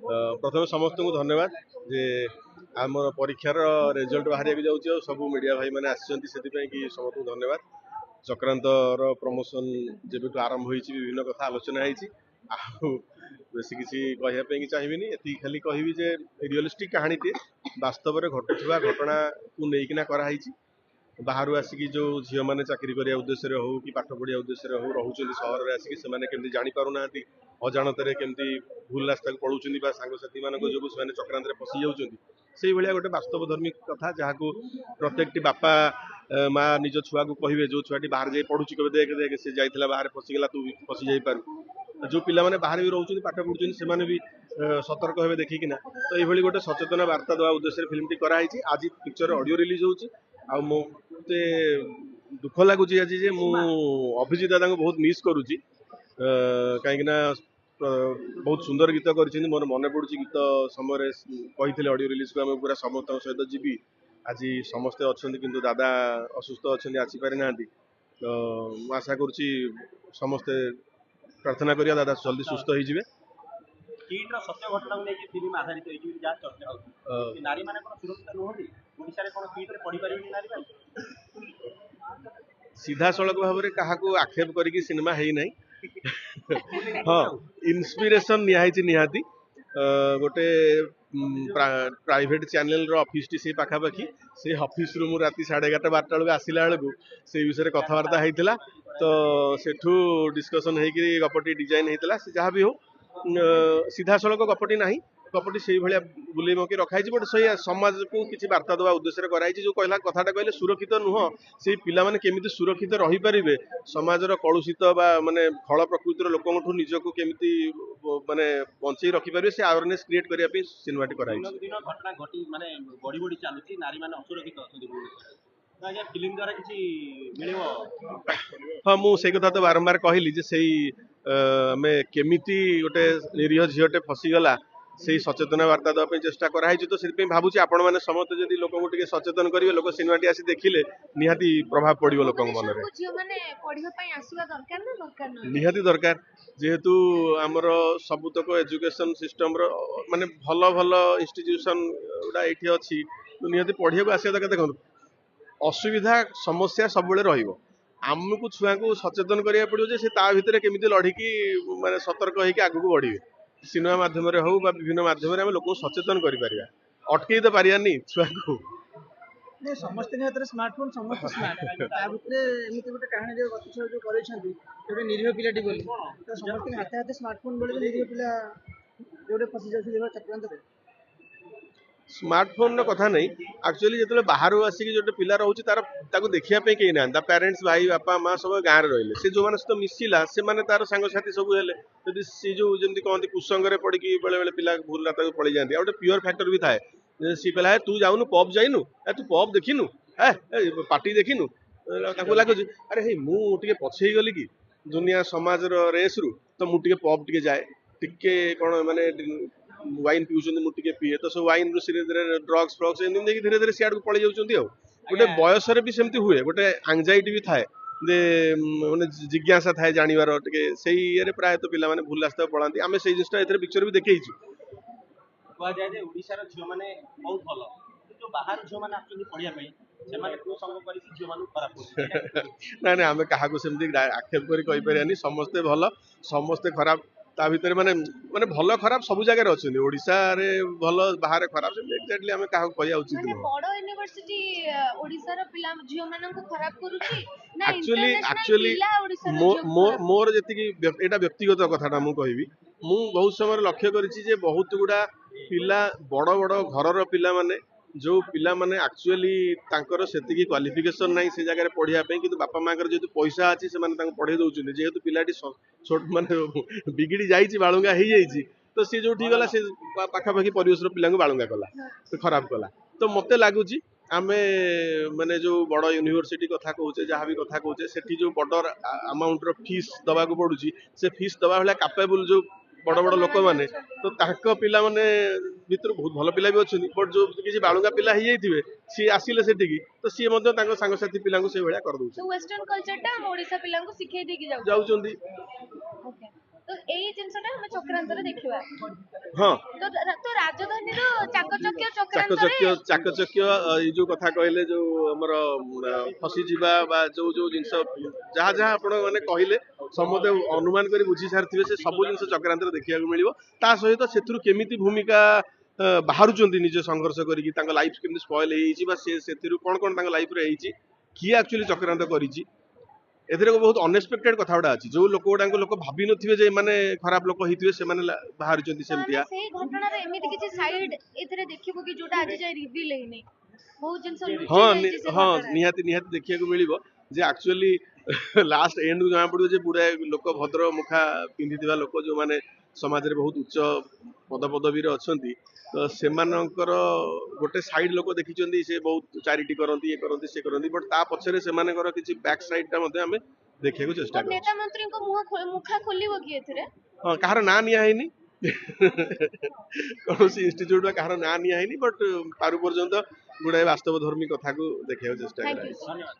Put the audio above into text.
प्रथम समस्त को धन्यवाद जे आम परीक्षार रिजल्ट बाहर जाऊँ सब मीडिया भाई मैंने आसी कि समस्त को धन्यवाद चक्रांतर प्रमोशन जब आरंभ हो विभिन्न कथा आलोचना हो बेस किसी कहवाई चाहिए ये खाली कहबी जे रियलिस्टिक कहानी टे वास्तव में घटुवा घटना को लेकिन कराई बाहर आसिक जो झील मैंने चाकरी करने उद्देश्य हो कि पाठ पढ़िया उद्देश्य हो रोचे सहर में आसिक से जापार ना अजाणत केमती भूल रास्ता को पड़ूँ सांगसाथी मान जो चक्रांत फसी जाऊँगी भाया गोटे बास्तवधर्मी कथा जहाँ को प्रत्येक बापा माँ निज छुआ को कहे जो छुआटी बाहर जाए पढ़ुची कभी देख देख से जाइला बाहर फसीगला तू भी फसी जापारू जो पिला बाहर भी रोच पाठ पढ़ुं से भी सतर्क हे देखिकिना तो ये गोटे सचेतना वार्ता देवा उद्देश्य फिल्म टी कराई आज पिक्चर ऑडियो रिलीज हो मते दुख लगुच आज मु अभिजीत दादा को बहुत मिस करुच्ची कहीं बहुत सुंदर गीत कर मोर मन पड़ू गीत समय कही ऑडियो रिलीज को पूरा समस्त सहित जीवी आज समस्ते अच्छा किंतु दादा असुस्थ अच्छा आसीपारि ना तो आशा करुच्ची समस्ते प्रार्थना करिया दादा जल्दी सुस्थ हो सत्य घटना लेकिन फिल्म आधारित होती जहाँ चर्चा होती नारी माने कोन सुरक्षित नुहति ओडिसा रे कोन किट रे पढ़ी परिबे नारी माने सीधा सड़क भाव में क्या आक्षेप करिकी सिनेमा है नहीं हाँ इन्स्पिरेशन निहाती गोटे प्राइवेट चैनल रो ऑफिस टी से पाखापाखी से ऑफिस रू राति 11:30 12 बेलू आसला बेलू से विषय कथबार्ता होता तो सेठू डिस्कसन होगी गपटी डिजाइन होता से जहाँ भी हो सीधा सड़क गपटी ना गपटी से भाया बुले मौके रखाई बट से समाज को किसी वार्ता देवा उद्देश्य कराई जो कहला कथाटा कहले सुरक्षित नुह से पिला माने केमिति सुरक्षित रही पारिबे समाजर कलुषित बा माने खल प्रकृतिर लोकंठु निजको केमिति माने बंचई रखि पारिबे से अवेयरनेस क्रिएट करिया पे सिनेमाटी कराई दिन घटना घटी माने बड़ी बड़ी चालुची नारी माने असुरक्षित अछंती आज्ञा फिल्म द्वारा किसी मिलिबो हाँ मु से कथा तो बारंबार कहली जे सेई आमे केमिति गोटे निरीह झीलटे फसीगला से सचेतना वार्ता देवाई चेष्टा कराई तो से भावुँ आपण मैंने समस्त जब लोक टे सचेतन करेंगे लोक सिनेमाटी आसी देखिले निहाती प्रभाव पड़ो लोक मन निहाती दरकार जेहेतु आमर सबुतक एजुकेशन सिस्टम माने भल भल इंस्टीट्यूशन गुड़ा ये अच्छी तो निहाती पढ़िया को आसा दरकार देखो असुविधा समस्या सब आमको छुआ को सचेतन करा पड़ो से भितर केमी लड़िकी माने सतर्क होगी आगू बढ़े सिनेमा माध्यम हो विभिन्न माध्यम लोक सचेतन कर अटकई तो पारानी छुआ को समस्त स्मार्टफोन समस्त स्मार्ट एमती गोटे कहानी जो कर निरीह पिलाटी बोली तो समस्त हाथे हाथे स्मार्टफोन बोले निरीह पिला जो फसी जाते चक्रांत स्मार्टफोन कथा नहीं एक्चुअली जो बाहर आसिक जो पिला रोचे तार देखापी कहीं ना पेरेंट्स भाई बापा माँ सब गाँव में रही से जो मैंने सहित मिसिला से तार सांगसाथी सब है जदि सी जो जमी कहते कुसंगे पड़ी बेले बेले पिला भूल रास्ता को पड़ जाती गोटे प्योर फैक्टर भी थाए सी कहला तू जाऊनु पब जाइनु तू पब देखिनु पार्टी देखिनु लगुच अरे हे मुझे पछई गली कि दुनिया समाज रेस रु तो मुझे पब टे जाए टिके कौन माने वाइन पीछे मुझे पीए तो सब वाइन धीरे धीरे ड्रग्स फ्रग्स एमती धीरे धीरे सियाड़ को पड़े जाऊँगी गोटे बयस भी सेमती हुए गोटे एंजाइटी भी थाए जे मैंने जिज्ञासा थाए जानवर टे से ये प्राय तो पिला भूल रास्ता पढ़ाती आम से जिनटा ए पिक्चर भी देखी कहुए ओडिशार झील मैंने बहुत भल जो बाहर झील मैंने आसुच्च पढ़िया ना ना आम क्या आक्षेप कर समस्ते भल समस्ते खराब ता भीतर माने माने भल खराब सब जगह अच्छे ओडिशा रे भल बाहर खराब एक्जाक्टली आम क्या कहया उचित नहीं बड़ यूनिवर्सिटी ओडिशा रो पिला झियो मानन को खराब करूची ना एक्चुअली मोर जति एटा व्यक्तिगत कथाटा मु कहबी मु बहुत समय लक्ष्य करिछि जे बहुत गुडा पिला बड़ बड़ घरर पिला माने जो पिला माने एक्चुअली तांकर सेतिकी क्वालिफिकेशन नहीं से जगह पढ़िया कि बापा माँ जेहेतु पैसा अच्छी से पढ़े दौरान जेहेतु पिलाटी छोट माने बिगिड़ी जाइए बालुंगा हो जाइए तो सी जो गला से पाखापाखि परिवेश पिला बालुंगा कला तो खराब कला तो मत लगुच आम माने जो बड़ यूनिवर्सिटी कथा कहचे जहाँ भी कथा कहचे से जो बड़ अमाउंट फीस दवा को पड़ुची से फीस दवा भाया कैपेबल जो बड़ बड़ लोक मैंने तो तांको पिला माने भितर बहुत भल पिला भी अच्छे बट जो किसी बालुंगा पिला ही जाइए सी आसिले से तो सी सांगसाथी पिला से भाया कर वेस्टर्न कल्चर टा ओडिसा पिला को सिखाई देकी जाउचंदी तो एई जिनसटा हम चक्रांतर देखिबा हाँ तो राजधानी रो चाकचक्य चक्रांतर चाकचक्य ये जो कथा कहले जो हमर फसी जीवा बा जो जो जिनस जहाँ जहाँ आपण माने कहले समते अनुमान करी बुझी सारथिबे से सब जिनस चक्रांतर देखिया को मिलिबो ता सहित सेथुरु केमिति भूमिका बाहरुचंती निजे संघर्ष करिकी तांको लाइफ केमिति स्पॉइल हेइची बा से सेथुरु कोन कोन तांको लाइफ रे हेइची किए एक्चुअली चक्रांत करिची एथिरे बहुत अनएक्सपेक्टेड कथा गुड़ा अछि जो लोक गुडा लोक भाबी नथिबे जे माने खराब लोक हिथिबे से माने बाहरुचंती सेमतिया से घटना रे एमिति किछि साइड एथिरे देखिबो कि जोटा आज जाय रिवील हेइनी बहुत जिनस लुचि हाँ निहाती निहाती देखिया को मिलिबो जे एक्चुअली लास्ट एंड को जमा पड़ो जे पूरा लोक भद्र मुखा पिंधिथिबा लोक जो माने समाज रे बहुत उच्च पद पदवी रे अछंती तो सेमानकर गोटे साइड लोक देखिचंदी से बहुत चैरिटी करंती ये करंती से करंती बट ता पछरे सेमानकर किछि बैक साइड टा मध्ये हमें देखिया को चेष्टा करू नेता मंत्री को मुखा खोलिबो कि एथिरे हाँ कहार ना निया हैनी कौन इंस्टीट्यूट कहार ना निया हैनी बट पारु पर्यंत गुड़ाए वास्तव धर्मी कथा को देखिया चेष्टा थैंक करा यू धन्यवाद।